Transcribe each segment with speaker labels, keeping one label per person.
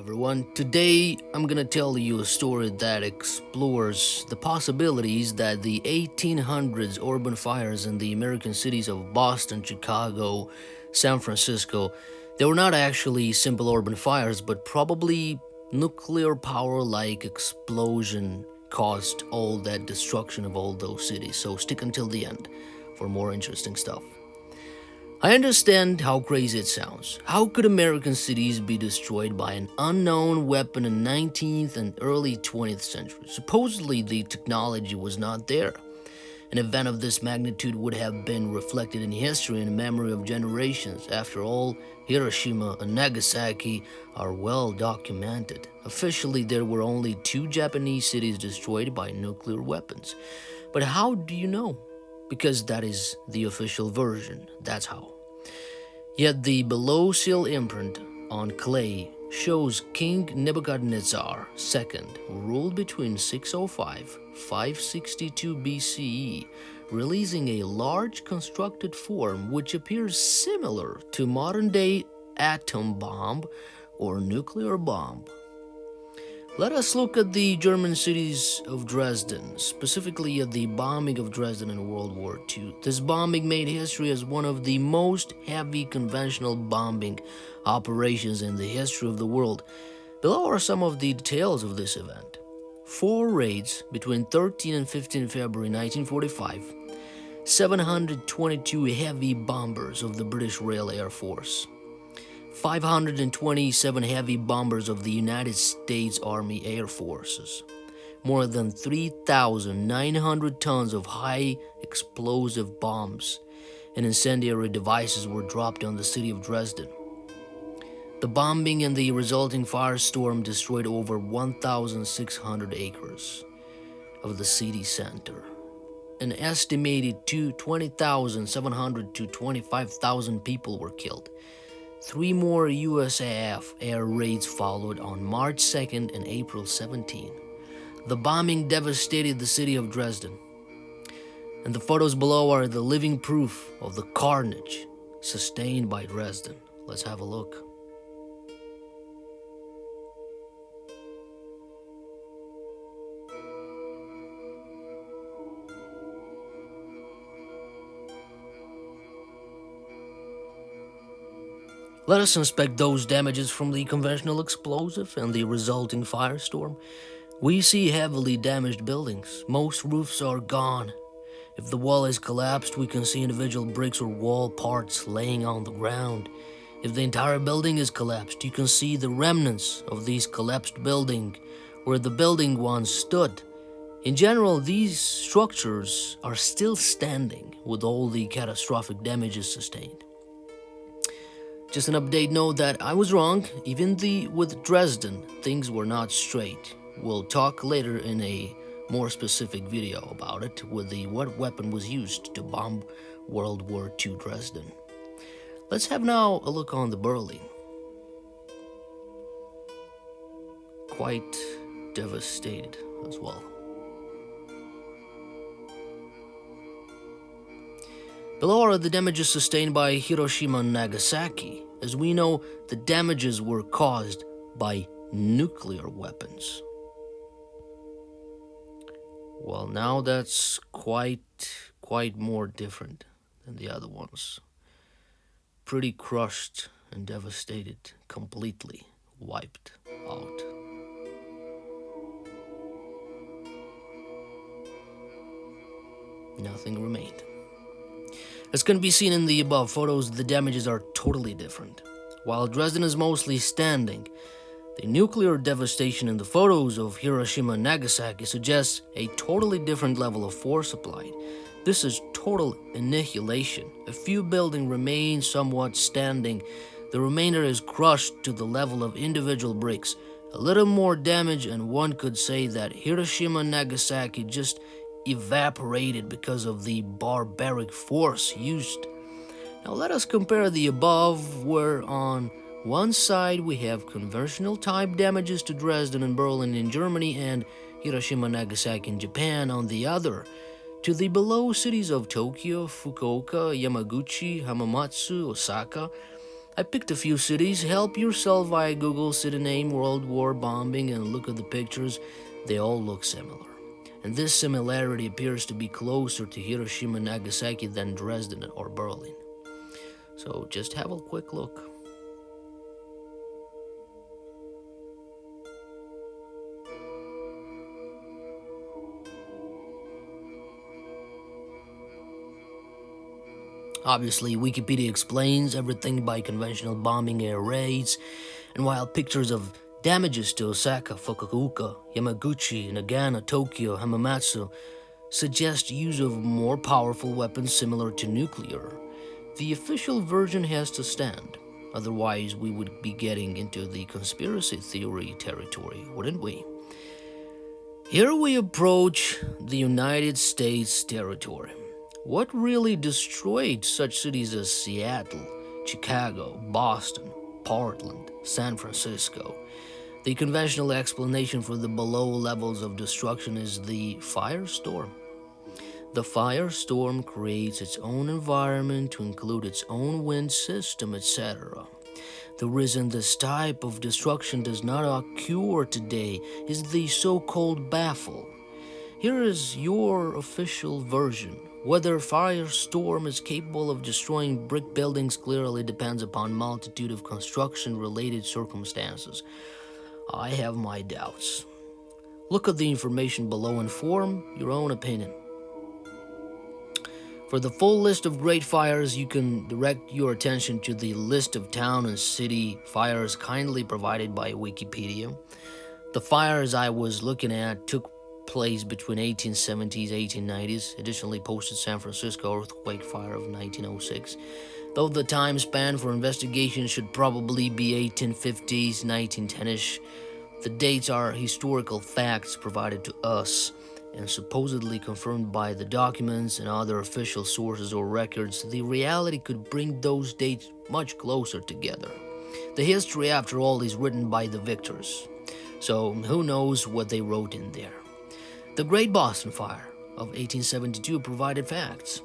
Speaker 1: everyone. Today I'm gonna tell you a story that explores the possibilities that the 1800s urban fires in the American cities of Boston, Chicago, San Francisco, they were not actually simple urban fires, but probably nuclear power like explosion caused all that destruction of all those cities. So stick until the end for more interesting stuff. I understand how crazy it sounds. How could American cities be destroyed by an unknown weapon in 19th and early 20th century? Supposedly, the technology was not there. An event of this magnitude would have been reflected in history and memory of generations. After all, Hiroshima and Nagasaki are well documented. Officially, there were only two Japanese cities destroyed by nuclear weapons. But how do you know? Because that is the official version. That's how. Yet the below seal imprint on clay shows King Nebuchadnezzar II, who ruled between 605 562 BCE, releasing a large constructed form which appears similar to modern-day atom bomb or nuclear bomb. Let us look at the German cities of Dresden, specifically at the bombing of Dresden in World War II. This bombing made history as one of the most heavy conventional bombing operations in the history of the world. Below are some of the details of this event. 4 raids between 13 and 15 February 1945, 722 heavy bombers of the British Royal Air Force, 527 heavy bombers of the United States Army Air Forces. More than 3,900 tons of high explosive bombs and incendiary devices were dropped on the city of Dresden. The bombing and the resulting firestorm destroyed over 1,600 acres of the city center. An estimated 20,700 to 25,000 people were killed. 3 more USAF air raids followed on March 2nd and April 17. The bombing devastated the city of Dresden. And the photos below are the living proof of the carnage sustained by Dresden. Let's have a look. Let us inspect those damages from the conventional explosive and the resulting firestorm. We see heavily damaged buildings. Most roofs are gone. If the wall is collapsed, we can see individual bricks or wall parts laying on the ground. If the entire building is collapsed, you can see the remnants of this collapsed building where the building once stood. In general, these structures are still standing with all the catastrophic damages sustained. Just an update note that I was wrong. Even with Dresden, things were not straight. We'll talk later in a more specific video about it with what weapon was used to bomb World War II Dresden. Let's have now a look on the Berlin. Quite devastated as well. Below are the damages sustained by Hiroshima and Nagasaki. As we know, the damages were caused by nuclear weapons. Well, now that's quite more different than the other ones. Pretty crushed and devastated, completely wiped out. Nothing remained. As can be seen in the above photos, the damages are totally different. While Dresden is mostly standing, the nuclear devastation in the photos of Hiroshima and Nagasaki suggests a totally different level of force applied. This is total annihilation. A few buildings remain somewhat standing. The remainder is crushed to the level of individual bricks. A little more damage, and one could say that Hiroshima and Nagasaki just evaporated because of the barbaric force used. Now let us compare the above, where on one side we have conventional type damages to Dresden and Berlin in Germany and Hiroshima and Nagasaki in Japan on the other, to the below cities of Tokyo, Fukuoka, Yamaguchi, Hamamatsu, Osaka, I picked a few cities. Help yourself via Google city name, World War bombing, and look at the pictures. They all look similar. And this similarity appears to be closer to Hiroshima and Nagasaki than Dresden or Berlin. So just have a quick look. Obviously, Wikipedia explains everything by conventional bombing air raids, and while pictures of damages to Osaka, Fukuoka, Yamaguchi, Nagano, Tokyo, Hamamatsu suggest use of more powerful weapons similar to nuclear, the official version has to stand. Otherwise, we would be getting into the conspiracy theory territory, wouldn't we? Here we approach the United States territory. What really destroyed such cities as Seattle, Chicago, Boston, Portland, San Francisco? The conventional explanation for the below levels of destruction is the firestorm. The firestorm creates its own environment to include its own wind system, etc. The reason this type of destruction does not occur today is the so-called baffle. Here is your official version. Whether firestorm is capable of destroying brick buildings clearly depends upon multitude of construction-related circumstances. I have my doubts. Look at the information below and form your own opinion. For the full list of great fires, you can direct your attention to the list of town and city fires kindly provided by Wikipedia. The fires I was looking at took place between 1870s, 1890s. Additionally posted San Francisco earthquake fire of 1906. Though the time span for investigation should probably be 1850s, 1910ish, the dates are historical facts provided to us and supposedly confirmed by the documents and other official sources or records. The reality could bring those dates much closer together. The history, after all, is written by the victors, so who knows what they wrote in there. The Great Boston Fire of 1872 provided facts.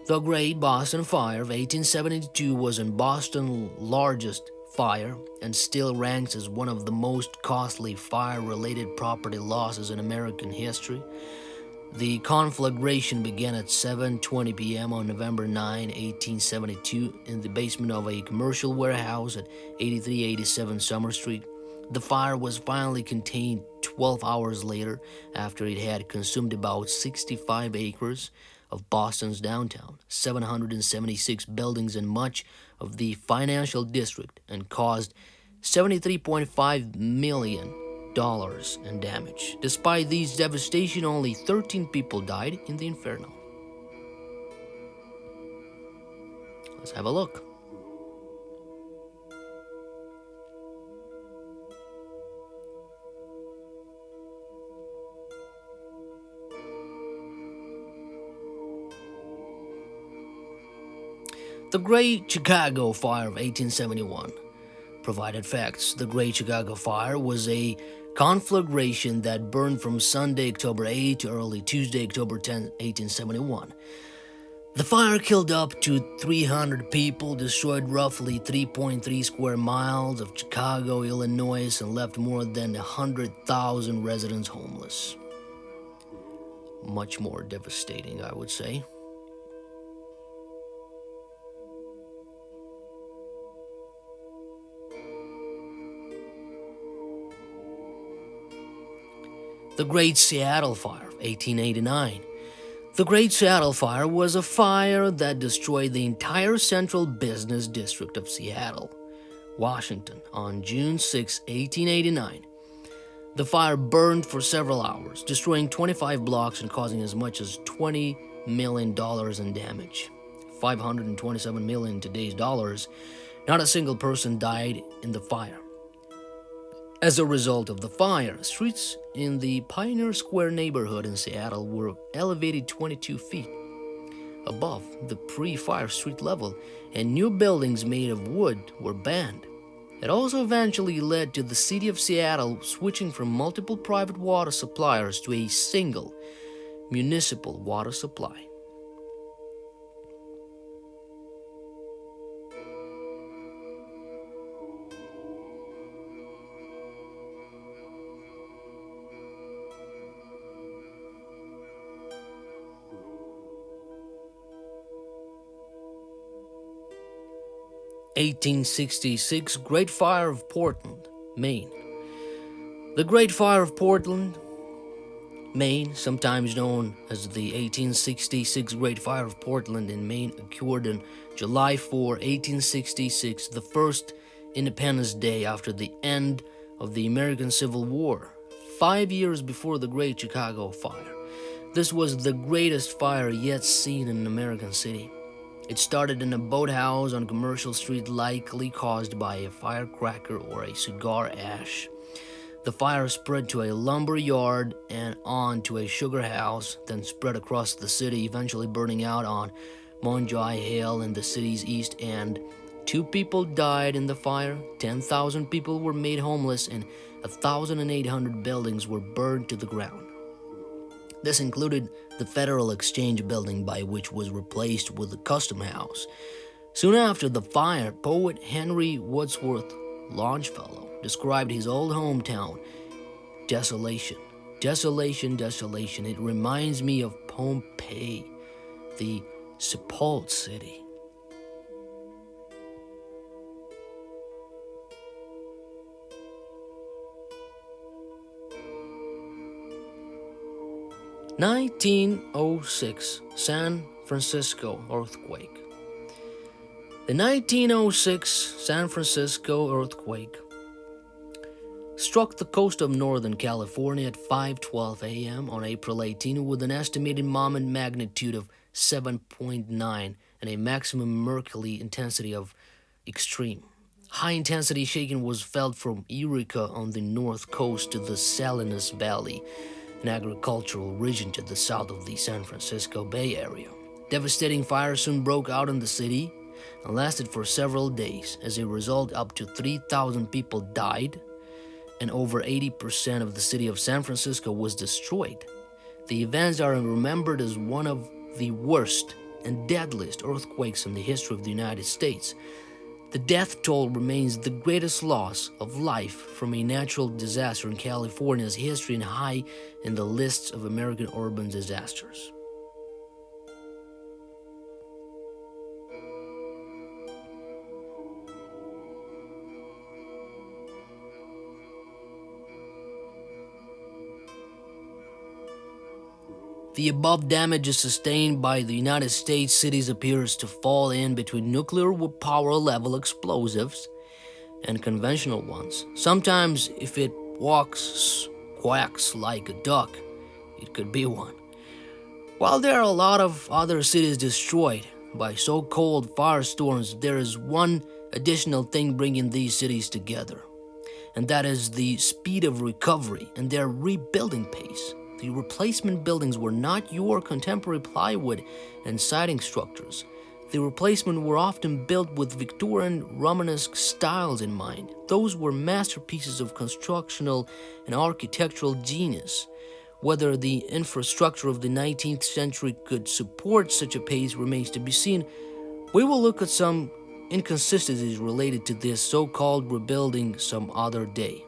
Speaker 1: The Great Boston Fire of 1872 was in Boston's largest fire and still ranks as one of the most costly fire-related property losses in American history. The conflagration began at 7:20 p.m. on November 9, 1872, in the basement of a commercial warehouse at 8387 Summer Street. The fire was finally contained 12 hours later after it had consumed about 65 acres of Boston's downtown, 776 buildings, and much of the financial district, and caused $73.5 million in damage. Despite these devastation, only 13 people died in the inferno. Let's have a look. The Great Chicago Fire of 1871 provided facts. The Great Chicago Fire was a conflagration that burned from Sunday, October 8 to early Tuesday, October 10, 1871. The fire killed up to 300 people, destroyed roughly 3.3 square miles of Chicago, Illinois, and left more than 100,000 residents homeless. Much more devastating, I would say. The Great Seattle Fire of 1889. The Great Seattle Fire was a fire that destroyed the entire central business district of Seattle, Washington, on June 6, 1889. The fire burned for several hours, destroying 25 blocks and causing as much as $20 million in damage. $527 million in today's dollars. Not a single person died in the fire. As a result of the fire, streets in the Pioneer Square neighborhood in Seattle were elevated 22 feet above the pre-fire street level, and new buildings made of wood were banned. It also eventually led to the city of Seattle switching from multiple private water suppliers to a single municipal water supply. 1866 Great Fire of Portland, Maine. The Great Fire of Portland, Maine, sometimes known as the 1866 Great Fire of Portland in Maine, occurred on July 4, 1866, the first Independence Day after the end of the American Civil War, 5 years before the Great Chicago Fire. This was the greatest fire yet seen in an American city. It started in a boathouse on Commercial Street, likely caused by a firecracker or a cigar ash. The fire spread to a lumber yard and on to a sugar house, then spread across the city, eventually burning out on Monjai Hill in the city's east end. 2 people died in the fire, 10,000 people were made homeless, and 1,800 buildings were burned to the ground. This included the Federal Exchange building, by which was replaced with the Custom House. Soon after the fire, poet Henry Wadsworth Longfellow described his old hometown, desolation, desolation, desolation. It reminds me of Pompeii, the sepulchred city. (1906) San Francisco earthquake. The 1906 San Francisco earthquake struck the coast of Northern California at 5:12 a.m. on April 18 with an estimated moment magnitude of 7.9 and a maximum mercality intensity of extreme. High-intensity shaking was felt from Eureka on the north coast to the Salinas Valley, an agricultural region to the south of the San Francisco Bay Area. Devastating fire soon broke out in the city and lasted for several days. As a result, up to 3,000 people died, and over 80% of the city of San Francisco was destroyed. The events are remembered as one of the worst and deadliest earthquakes in the history of the United States. The death toll remains the greatest loss of life from a natural disaster in California's history and high in the lists of American urban disasters. The above damages sustained by the United States cities appears to fall in between nuclear power level explosives and conventional ones. Sometimes if it quacks like a duck, it could be one. While there are a lot of other cities destroyed by so-called firestorms, there is one additional thing bringing these cities together, and that is the speed of recovery and their rebuilding pace. The replacement buildings were not your contemporary plywood and siding structures. The replacement were often built with Victorian Romanesque styles in mind. Those were masterpieces of constructional and architectural genius. Whether the infrastructure of the 19th century could support such a pace remains to be seen. We will look at some inconsistencies related to this so-called rebuilding some other day.